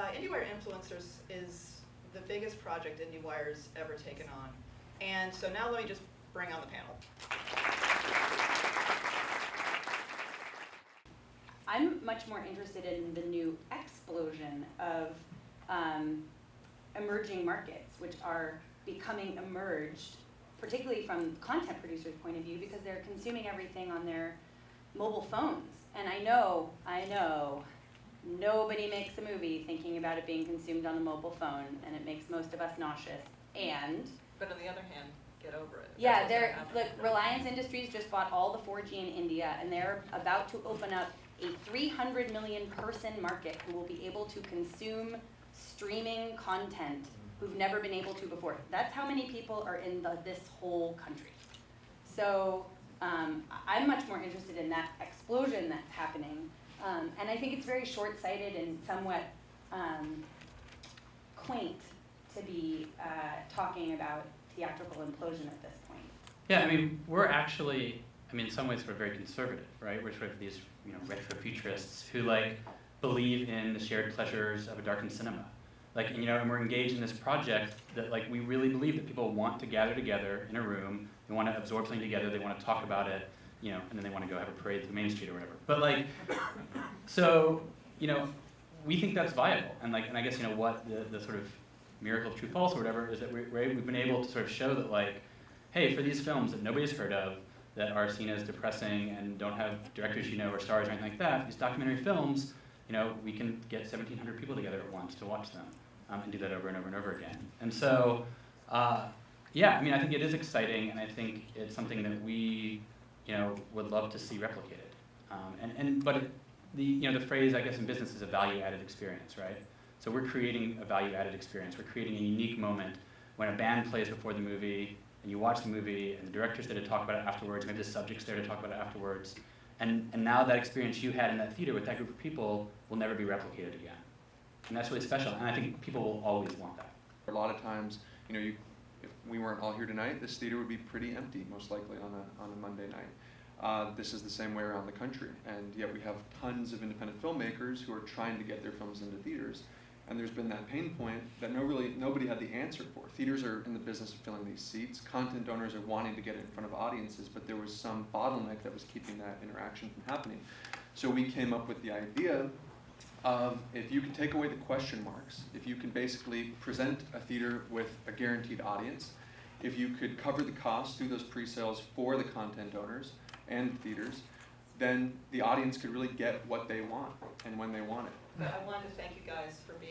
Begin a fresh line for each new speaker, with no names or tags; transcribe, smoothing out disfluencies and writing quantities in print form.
Indiewire Influencers is the biggest project Indiewire's ever taken on. And so now let me just bring on the panel.
I'm much more interested in the new explosion of emerging markets, which are becoming emerged, particularly from content producers' point of view, because they're consuming everything on their mobile phones. And I know, nobody makes a movie thinking about it being consumed on a mobile phone, and it makes most of us nauseous.
But on the other hand, get over it.
Yeah, look, Reliance Industries just bought all the 4G in India, and they're about to open up a 300 million person market who will be able to consume streaming content who've never been able to before. That's how many people are in this whole country. So I'm much more interested in that explosion that's happening. And I think it's very short-sighted and somewhat quaint to be talking about theatrical implosion at this point.
Yeah, I mean, we're actually, in some ways we're very conservative, right? We're sort of these, retro-futurists who believe in the shared pleasures of a darkened cinema. And we're engaged in this project that we really believe that people want to gather together in a room, they want to absorb something together, they want to talk about it, and then they want to go have a parade through Main Street or whatever. But so, we think that's viable. And I guess, what the sort of miracle of true false or whatever is that we've been able to sort of show that hey, for these films that nobody's heard of, that are seen as depressing and don't have directors or stars or anything like that, these documentary films, we can get 1,700 people together at once to watch them and do that over and over and over again. And so, yeah, I think it is exciting, and I think it's something that we, would love to see replicated. But the phrase, I guess, in business is a value-added experience, right? So we're creating a value-added experience. We're creating a unique moment when a band plays before the movie, and you watch the movie, and the director's there to talk about it afterwards, maybe the subject's there to talk about it afterwards. And now that experience you had in that theater with that group of people will never be replicated again. And that's really special, and I think people will always want that.
A lot of times, if we weren't all here tonight, this theater would be pretty empty, most likely on a Monday night. This is the same way around the country, and yet we have tons of independent filmmakers who are trying to get their films into theaters. And there's been that pain point that nobody had the answer for. Theaters are in the business of filling these seats. Content owners are wanting to get in front of audiences, but there was some bottleneck that was keeping that interaction from happening. So we came up with the idea of, if you can take away the question marks, if you can basically present a theater with a guaranteed audience, if you could cover the costs through those pre-sales for the content owners and theaters, then the audience could really get what they want and when they want it.
But I wanted to thank you guys for being